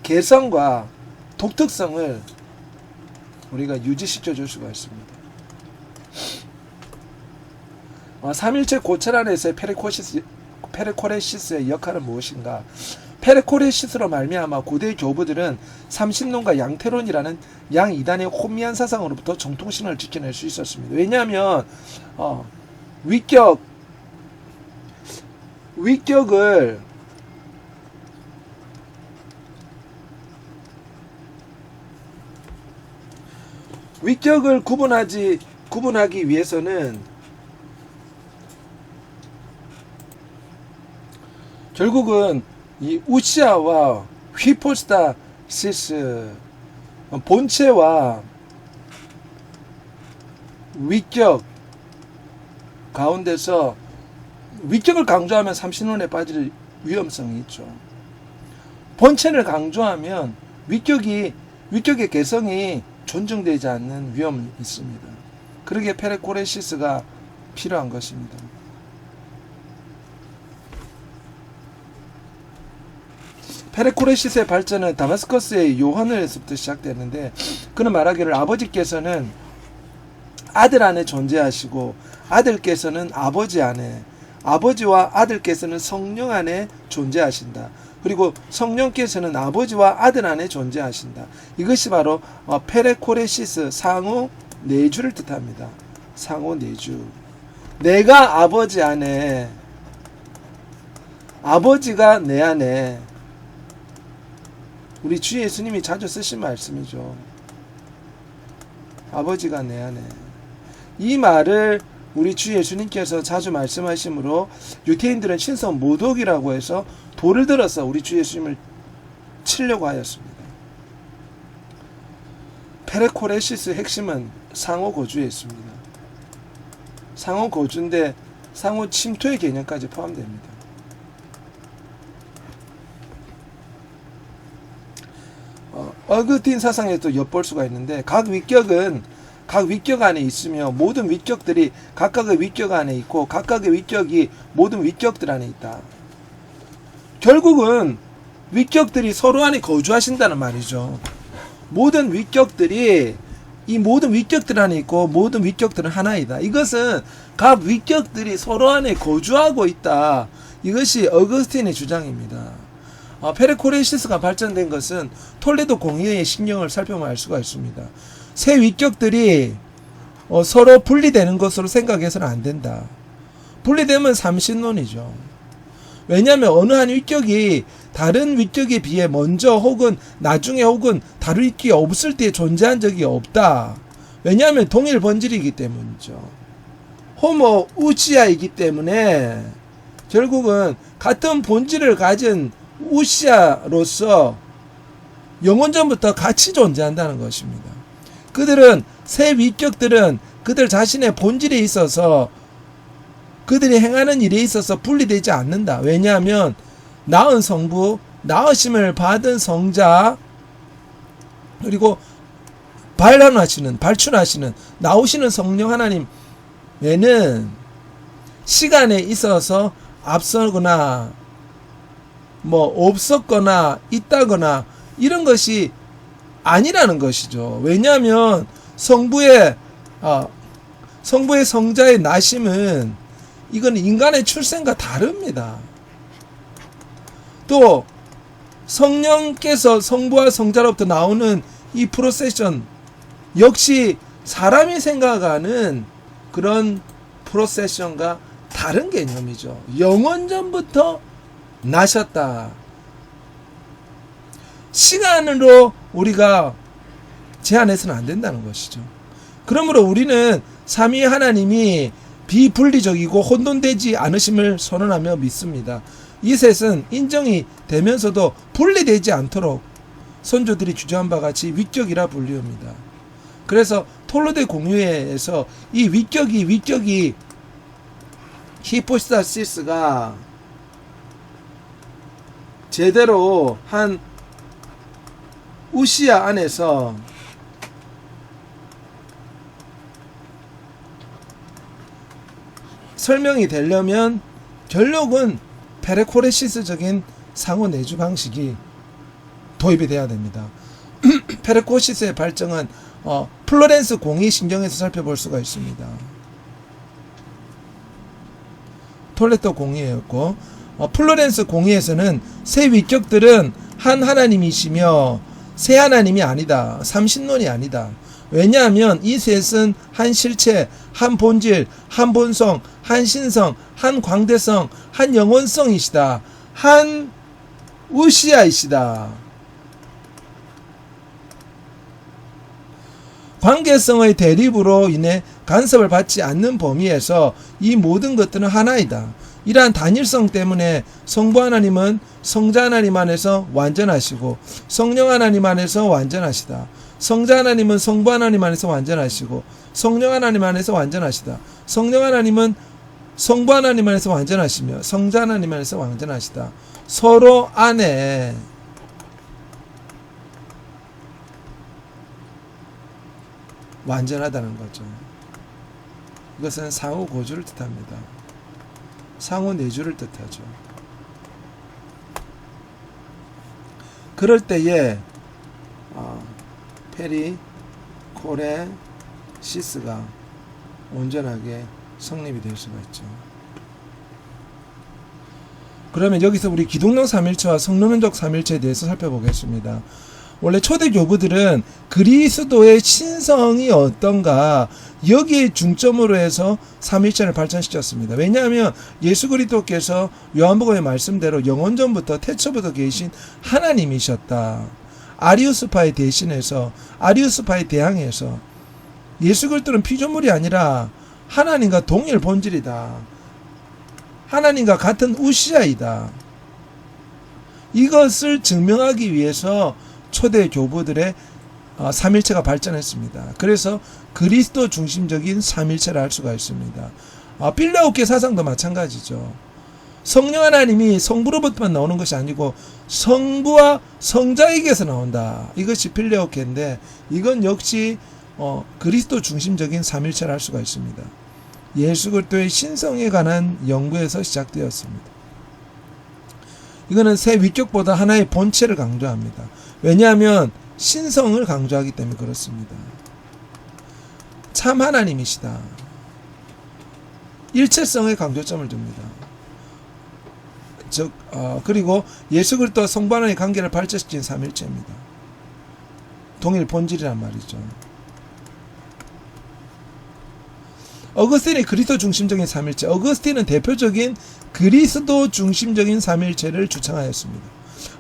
개성과 독특성을 우리가 유지시켜 줄 수가 있습니다. 삼일체 고철 안에서의 페레코레시스의 역할은 무엇인가? 페레코레시스로 말미암아 고대의 교부들은 삼신론과 양태론이라는 양이단의 혼미한 사상으로부터 정통신을 지켜낼 수 있었습니다. 왜냐하면 위격을 구분하기 위해서는 결국은 이 우시아와 휘포스타시스, 본체와 위격 가운데서 위격을 강조하면 삼신론에 빠질 위험성이 있죠. 본체를 강조하면 위격의 개성이 존중되지 않는 위험이 있습니다. 그러기에 페레코레시스가 필요한 것입니다. 페레코레시스의 발전은 다마스커스의 요한에서부터 시작되는데, 그는 말하기를 아버지께서는 아들 안에 존재하시고 아들께서는 아버지 안에, 아버지와 아들께서는 성령 안에 존재하신다. 그리고 성령께서는 아버지와 아들 안에 존재하신다. 이것이 바로 페레코레시스, 상호 내주를 뜻합니다. 상호 내주. 내가 아버지 안에, 아버지가 내 안에. 우리 주 예수님이 자주 쓰신 말씀이죠. 아버지가 내 안에. 이 말을 우리 주 예수님께서 자주 말씀하시므로 유태인들은 신성 모독이라고 해서 돌을 들어서 우리 주 예수님을 치려고 하였습니다. 페레코레시스의 핵심은 상호 거주에 있습니다. 상호 거주인데 상호 침투의 개념까지 포함됩니다. 어거스틴 사상에 또 엿볼 수가 있는데, 각 위격은 각 위격 안에 있으며 모든 위격들이 각각의 위격 안에 있고 각각의 위격이 모든 위격들 안에 있다. 결국은 위격들이 서로 안에 거주하신다는 말이죠. 모든 위격들이 이 모든 위격들 안에 있고 모든 위격들은 하나이다. 이것은 각 위격들이 서로 안에 거주하고 있다. 이것이 어거스틴의 주장입니다. 페레코레시스가 발전된 것은 톨레도 공의회의 신경을 살펴보면 알 수가 있습니다. 세 위격들이 서로 분리되는 것으로 생각해서는 안 된다. 분리되면 삼신론이죠. 왜냐하면 어느 한 위격이 다른 위격에 비해 먼저 혹은 나중에 혹은 다른 위격이 없을 때 존재한 적이 없다. 왜냐하면 동일 본질이기 때문이죠. 호모 우시아이기 때문에 결국은 같은 본질을 가진 우시아로서 영원전부터 같이 존재한다는 것입니다. 그들은 새 위격들은 그들 자신의 본질에 있어서 그들이 행하는 일에 있어서 분리되지 않는다. 왜냐하면 낳은 성부, 낳으심을 받은 성자, 그리고 발춘하시는 나오시는 성령 하나님 외에는 시간에 있어서 앞서거나 없었거나 있다거나 이런 것이 아니라는 것이죠. 왜냐하면 성부의 성자의 나심은 이건 인간의 출생과 다릅니다. 또 성령께서 성부와 성자로부터 나오는 이 프로세션 역시 사람이 생각하는 그런 프로세션과 다른 개념이죠. 영원전부터 나셨다. 시간으로 우리가 제한해서는 안 된다는 것이죠. 그러므로 우리는 삼위 하나님이 비분리적이고 혼돈되지 않으심을 선언하며 믿습니다. 이 셋은 인정이 되면서도 분리되지 않도록 선조들이 주장한 바 같이 위격이라 불리웁니다. 그래서 톨로데 공유회에서 이 위격이 히포스타시스가 제대로 한 우시아 안에서 설명이 되려면 결국은 페레코레시스적인 상호 내주 방식이 도입이 돼야 됩니다. 페레코시스의 발전은 플로렌스 공의 신경에서 살펴볼 수가 있습니다. 톨레토 공의회였고, 플로렌스 공의에서는 세 위격들은 한 하나님이시며 세 하나님이 아니다. 삼신론이 아니다. 왜냐하면 이 셋은 한 실체, 한 본질, 한 본성, 한 신성, 한 광대성, 한 영원성이시다. 한 우시아이시다. 관계성의 대립으로 인해 간섭을 받지 않는 범위에서 이 모든 것들은 하나이다. 이러한 단일성 때문에 성부 하나님은 성자 하나님 안에서 완전하시고 성령 하나님 안에서 완전하시다. 성자 하나님은 성부 하나님 안에서 완전하시고 성령 하나님 안에서 완전하시다. 성령 하나님은 성부 하나님 안에서 완전하시며 성자 하나님 안에서 완전하시다. 서로 안에 완전하다는 거죠. 이것은 상호 고주를 뜻합니다. 상호 내주를 뜻하죠. 그럴 때에 페리코레시스가 온전하게 성립이 될 수가 있죠. 그러면 여기서 우리 기독론 삼일체와 성론론적 삼일체에 대해서 살펴보겠습니다. 원래 초대 교부들은 그리스도의 신성이 어떤가 여기에 중점으로 해서 삼일체를 발전시켰습니다. 왜냐하면 예수 그리스도께서 요한복음의 말씀대로 영원전부터 태초부터 계신 하나님이셨다. 아리우스파에 대신해서 아리우스파에 대항해서 예수 그리스도는 피조물이 아니라 하나님과 동일 본질이다. 하나님과 같은 우시아이다. 이것을 증명하기 위해서 초대 교부들의 삼일체가 발전했습니다. 그래서 그리스도 중심적인 삼일체를 할 수가 있습니다. 필라오께 사상도 마찬가지죠. 성령 하나님이 성부로부터만 나오는 것이 아니고 성부와 성자에게서 나온다. 이것이 필라오케인데 이건 역시 그리스도 중심적인 삼일체를 할 수가 있습니다. 예수 그리스도의 신성에 관한 연구에서 시작되었습니다. 이거는 새 위격보다 하나의 본체를 강조합니다. 왜냐하면 신성을 강조하기 때문에 그렇습니다. 참 하나님이시다. 일체성에 강조점을 둡니다. 그리고 예수 그리스도와 성부 하나님의 관계를 발전시킨 삼일체입니다. 동일 본질이란 말이죠. 어거스틴이 그리스도 중심적인 삼일체. 어거스틴은 대표적인 그리스도 중심적인 삼일체를 주창하였습니다.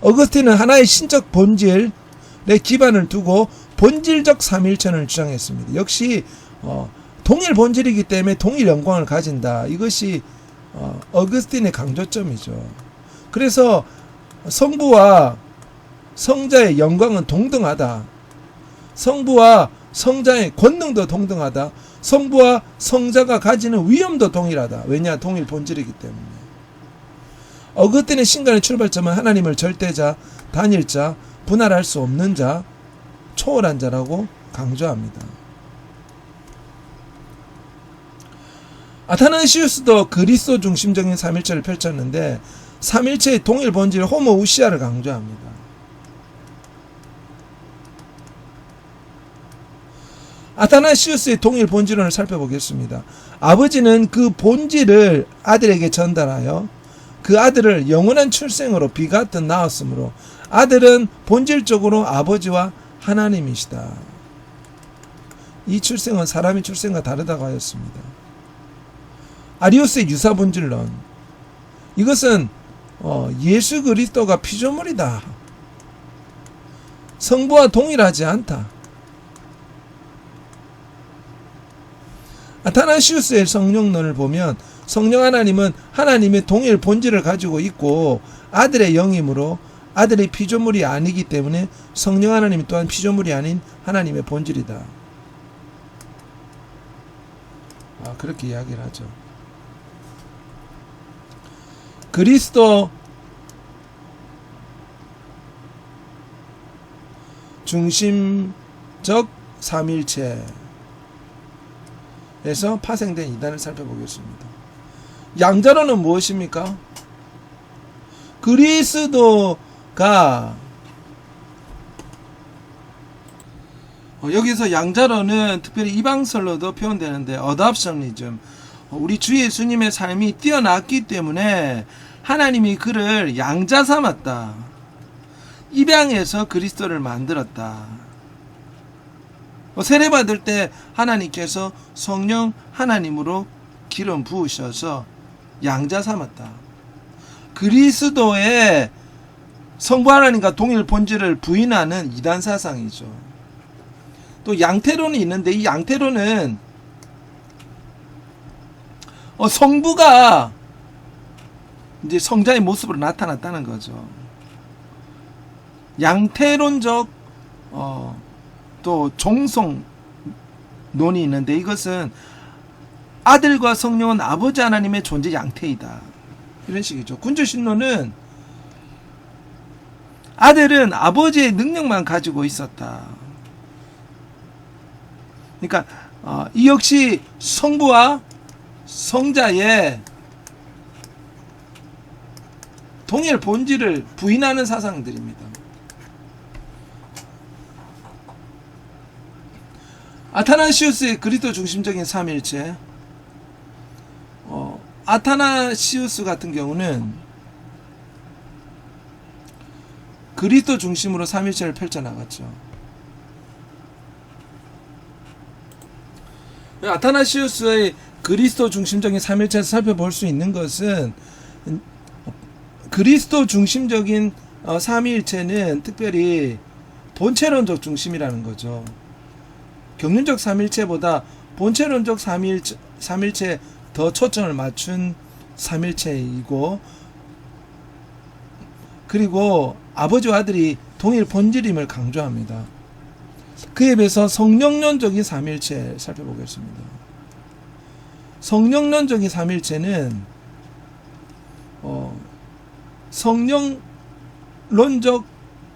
어거스틴은 하나의 신적 본질에 기반을 두고 본질적 삼일체를 주장했습니다. 역시 동일 본질이기 때문에 동일 영광을 가진다. 이것이 어거스틴의 강조점이죠. 그래서 성부와 성자의 영광은 동등하다. 성부와 성자의 권능도 동등하다. 성부와 성자가 가지는 위엄도 동일하다. 왜냐? 동일 본질이기 때문에. 어거스틴의 신간의 출발점은 하나님을 절대자, 단일자, 분할할 수 없는 자, 초월한 자라고 강조합니다. 아타나시우스도 그리스도 중심적인 삼일체를 펼쳤는데 삼일체의 동일 본질 호모우시아를 강조합니다. 아타나시우스의 동일 본질론을 살펴보겠습니다. 아버지는 그 본질을 아들에게 전달하여 그 아들을 영원한 출생으로 비가듯 낳았으므로 아들은 본질적으로 아버지와 하나님이시다. 이 출생은 사람의 출생과 다르다고 하였습니다. 아리우스의 유사본질론. 이것은 예수 그리스도가 피조물이다. 성부와 동일하지 않다. 아타나시우스의 성령론을 보면 성령 하나님은 하나님의 동일 본질을 가지고 있고 아들의 영이므로 아들의 피조물이 아니기 때문에 성령 하나님 또한 피조물이 아닌 하나님의 본질이다. 그렇게 이야기를 하죠. 그리스도 중심적 삼일체에서 파생된 이단을 살펴보겠습니다. 양자론은 무엇입니까? 그리스도가 여기서 양자론은 특별히 이방설로도 표현되는데 어답션리즘, 우리 주 예수님의 삶이 뛰어났기 때문에 하나님이 그를 양자 삼았다. 입양해서 그리스도를 만들었다. 세례받을 때 하나님께서 성령 하나님으로 기름 부으셔서 양자 삼았다. 그리스도의 성부 하나님과 동일 본질을 부인하는 이단 사상이죠. 또 양태론이 있는데 이 양태론은 성부가 이제 성자의 모습으로 나타났다는 거죠. 양태론적 또 종성론이 있는데 이것은 아들과 성령은 아버지 하나님의 존재 양태이다. 이런 식이죠. 군주신론은 아들은 아버지의 능력만 가지고 있었다. 그러니까 이 역시 성부와 성자의 동일 본질을 부인하는 사상들입니다. 아타나시우스의 그리스도 중심적인 삼일체. 아타나시우스 같은 경우는 그리스도 중심으로 삼일체를 펼쳐나갔죠. 아타나시우스의 그리스도 중심적인 삼일체에서 살펴볼 수 있는 것은 그리스도 중심적인 삼위일체는 특별히 본체론적 중심이라는 거죠. 경륜적 삼일체보다 본체론적 삼일체에 더 초점을 맞춘 삼일체이고, 그리고 아버지와 아들이 동일 본질임을 강조합니다. 그에 비해서 성령론적인 삼일체 살펴보겠습니다. 성령론적인 삼일체는 성령론적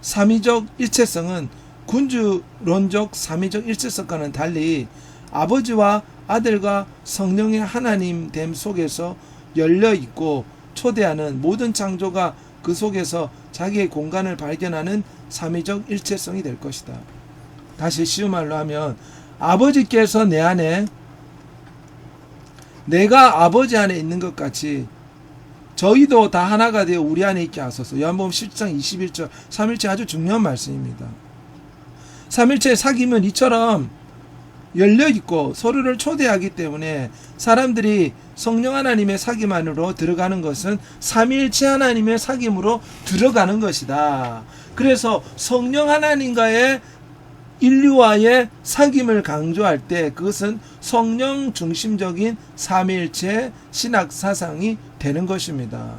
삼위적 일체성은 군주론적 삼위적 일체성과는 달리 아버지와 아들과 성령의 하나님됨 속에서 열려있고 초대하는 모든 창조가 그 속에서 자기의 공간을 발견하는 삼위적 일체성이 될 것이다. 다시 쉬운 말로 하면 아버지께서 내 안에, 내가 아버지 안에 있는 것 같이 저희도 다 하나가 되어 우리 안에 있게 하소서. 요한복음 10장 21절. 삼일체 아주 중요한 말씀입니다. 삼일체의 사귐은 이처럼 열려있고 서로를 초대하기 때문에 사람들이 성령 하나님의 사귐 안으로 들어가는 것은 삼일체 하나님의 사귐으로 들어가는 것이다. 그래서 성령 하나님과의 인류와의 사귐을 강조할 때 그것은 성령 중심적인 삼일체 신학 사상이 되는 것입니다.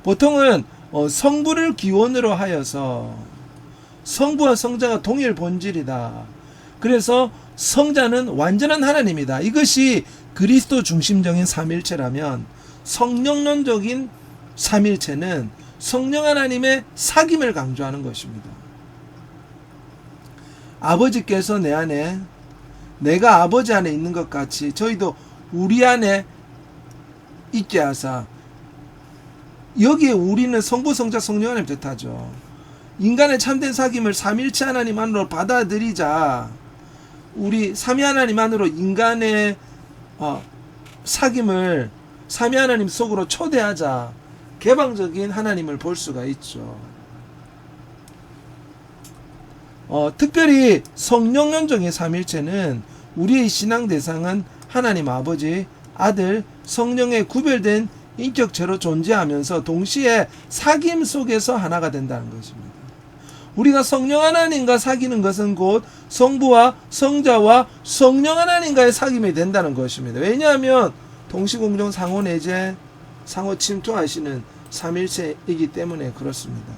보통은 성부를 기원으로 하여서 성부와 성자가 동일 본질이다. 그래서 성자는 완전한 하나님이다. 이것이 그리스도 중심적인 삼일체라면 성령론적인 삼일체는 성령 하나님의 사귐을 강조하는 것입니다. 아버지께서 내 안에, 내가 아버지 안에 있는 것 같이 저희도 우리 안에 있게 하사, 여기에 우리는 성부, 성자, 성령 하나님 뜻하죠. 인간의 참된 사귐을 삼일체 하나님 안으로 받아들이자 우리 삼위 하나님 안으로 인간의 사귐을 삼위 하나님 속으로 초대하자 개방적인 하나님을 볼 수가 있죠. 특별히 성령론적인 삼일체는 우리의 신앙 대상은 하나님 아버지, 아들, 성령의 구별된 인격체로 존재하면서 동시에 사귐 속에서 하나가 된다는 것입니다. 우리가 성령 하나님과 사귀는 것은 곧 성부와 성자와 성령 하나님과의 사귐이 된다는 것입니다. 왜냐하면 동시공존 상호내재, 상호 침투하시는 삼일체이기 때문에 그렇습니다.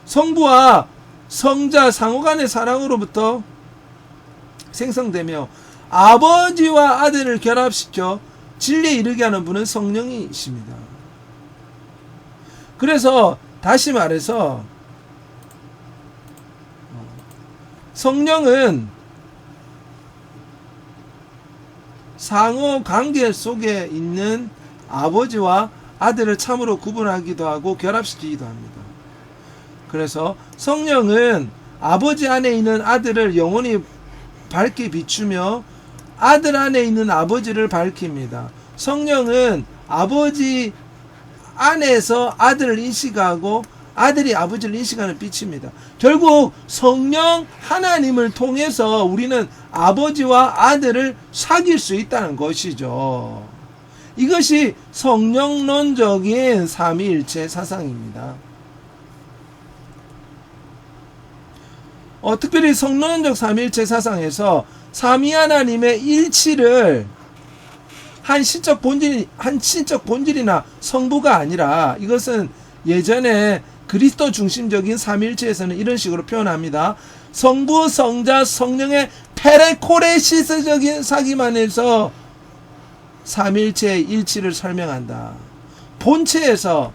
성부와 성자 상호간의 사랑으로부터 생성되며 아버지와 아들을 결합시켜 진리에 이르게 하는 분은 성령이십니다. 그래서 다시 말해서 성령은 상호 관계 속에 있는 아버지와 아들을 참으로 구분하기도 하고 결합시키기도 합니다. 그래서 성령은 아버지 안에 있는 아들을 영원히 밝게 비추며 아들 안에 있는 아버지를 밝힙니다. 성령은 아버지 안에서 아들을 인식하고 아들이 아버지를 인식하는 빛입니다. 결국 성령 하나님을 통해서 우리는 아버지와 아들을 사귈 수 있다는 것이죠. 이것이 성령론적인 삼위일체 사상입니다. 특별히 성론적 삼위일체 사상에서 삼위 하나님의 일치를 한 신적 본질이나 성부가 아니라 이것은 예전에 그리스도 중심적인 삼위일체에서는 이런 식으로 표현합니다. 성부, 성자, 성령의 페레코레시스적인 사귐 안에서 삼위일체의 일치를 설명한다. 본체에서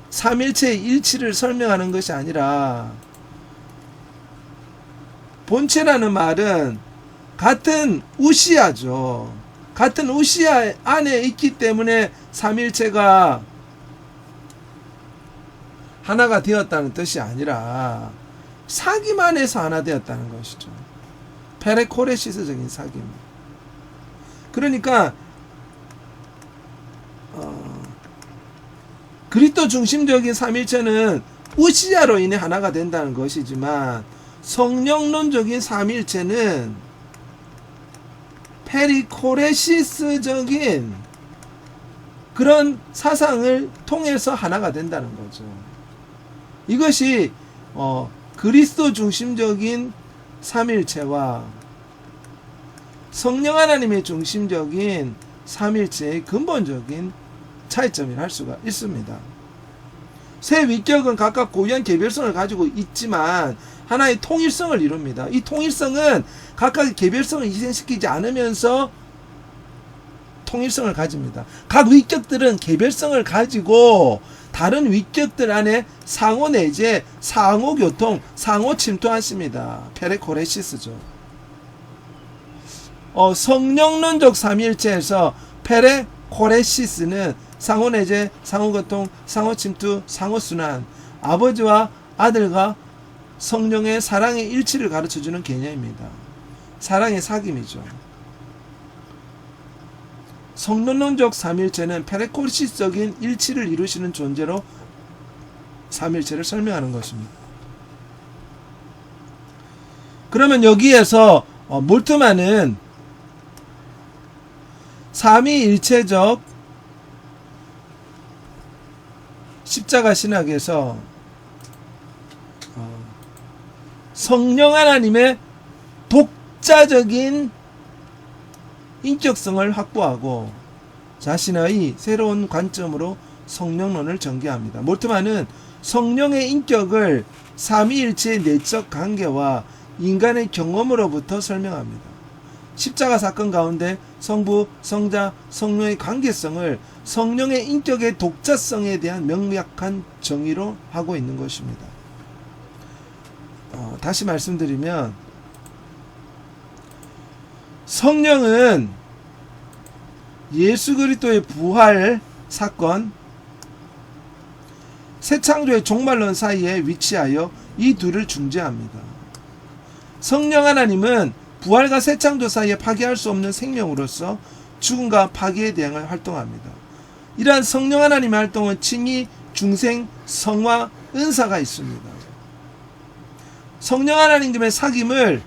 삼위일체의 일치를 설명하는 것이 아니라 본체라는 말은 같은 우시아죠. 같은 우시아 안에 있기 때문에 삼일체가 하나가 되었다는 뜻이 아니라 사귐 안에서 하나 되었다는 것이죠. 페레코레시스적인 사귐. 그러니까 그리스도 중심적인 삼일체는 우시아로 인해 하나가 된다는 것이지만 성령론적인 삼일체는 페리코레시스적인 그런 사상을 통해서 하나가 된다는 거죠. 이것이 그리스도 중심적인 삼일체와 성령 하나님의 중심적인 삼일체의 근본적인 차이점이라 할 수가 있습니다. 세 위격은 각각 고유한 개별성을 가지고 있지만 하나의 통일성을 이룹니다. 이 통일성은 각각의 개별성을 희생시키지 않으면서 통일성을 가집니다. 각 위격들은 개별성을 가지고 다른 위격들 안에 상호 내재, 상호 교통, 상호 침투하십니다. 페레코레시스죠. 성령론적 삼위일체에서 페레코레시스는 상호 내재, 상호 교통, 상호 침투, 상호 순환, 아버지와 아들과 성령의 사랑의 일치를 가르쳐주는 개념입니다. 사랑의 사귐이죠. 성론론적 삼일체는 페레코시스적인 일치를 이루시는 존재로 삼일체를 설명하는 것입니다. 그러면 여기에서 몰트만은 삼위일체적 십자가 신학에서 성령 하나님의 독자적인 인격성을 확보하고 자신의 새로운 관점으로 성령론을 전개합니다. 몰트만은 성령의 인격을 삼위일체의 내적 관계와 인간의 경험으로부터 설명합니다. 십자가 사건 가운데 성부, 성자, 성령의 관계성을 성령의 인격의 독자성에 대한 명확한 정의로 하고 있는 것입니다. 다시 말씀드리면 성령은 예수 그리스도의 부활 사건, 새 창조의 종말론 사이에 위치하여 이 둘을 중재합니다. 성령 하나님은 부활과 새 창조 사이에 파괴할 수 없는 생명으로서 죽음과 파괴에 대항을 활동합니다. 이러한 성령 하나님의 활동은 칭의, 중생, 성화, 은사가 있습니다. 성령 하나님의 사귐을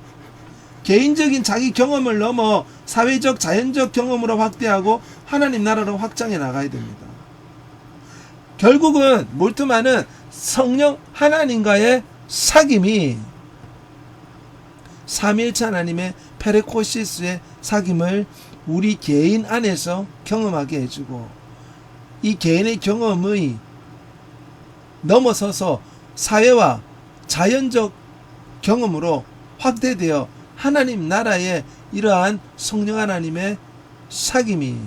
개인적인 자기 경험을 넘어 사회적, 자연적 경험으로 확대하고 하나님 나라로 확장해 나가야 됩니다. 결국은 몰트만은 성령 하나님과의 사귐이 삼위일체 하나님의 페레코시스의 사귐을 우리 개인 안에서 경험하게 해주고 이 개인의 경험의 넘어서서 사회와 자연적 경험으로 확대되어 하나님 나라의 이러한 성령 하나님의 사귐이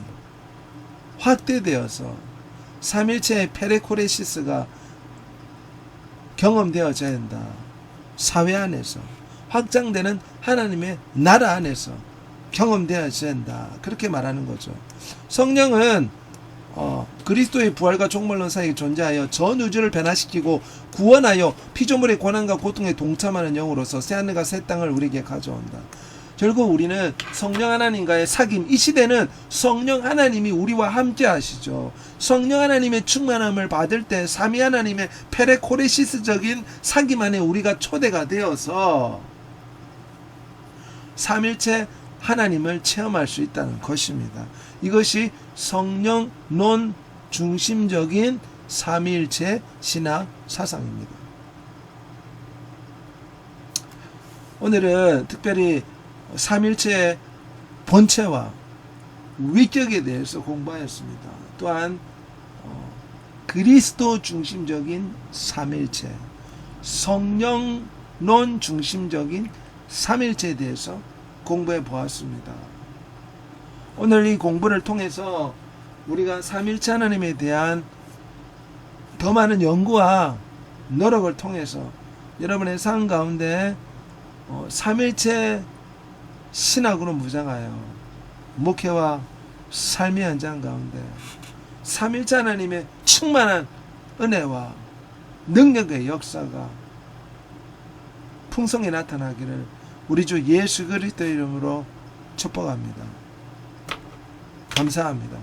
확대되어서 삼일체의 페레코레시스가 경험되어져야 한다. 사회 안에서 확장되는 하나님의 나라 안에서 경험되어져야 한다. 그렇게 말하는 거죠. 성령은 그리스도의 부활과 종말론 사이에 존재하여 전 우주를 변화시키고 구원하여 피조물의 고난과 고통에 동참하는 영으로서 새하늘과 새 땅을 우리에게 가져온다. 결국 우리는 성령 하나님과의 사귐, 이 시대는 성령 하나님이 우리와 함께 하시죠. 성령 하나님의 충만함을 받을 때 삼위 하나님의 페레코레시스적인 사귐 안에 우리가 초대가 되어서 삼일체 하나님을 체험할 수 있다는 것입니다. 이것이 성령론 중심적인 삼위일체 신학 사상입니다. 오늘은 특별히 삼일체의 본체와 위격에 대해서 공부하였습니다. 또한 그리스도 중심적인 삼일체, 성령론 중심적인 삼일체에 대해서 공부해 보았습니다. 오늘 이 공부를 통해서 우리가 삼일체 하나님에 대한 더 많은 연구와 노력을 통해서 여러분의 삶 가운데 삼일체 신학으로 무장하여 목회와 삶의 현장 가운데 삼일체 하나님의 충만한 은혜와 능력의 역사가 풍성히 나타나기를 우리 주 예수 그리스도의 이름으로 축복합니다. 감사합니다.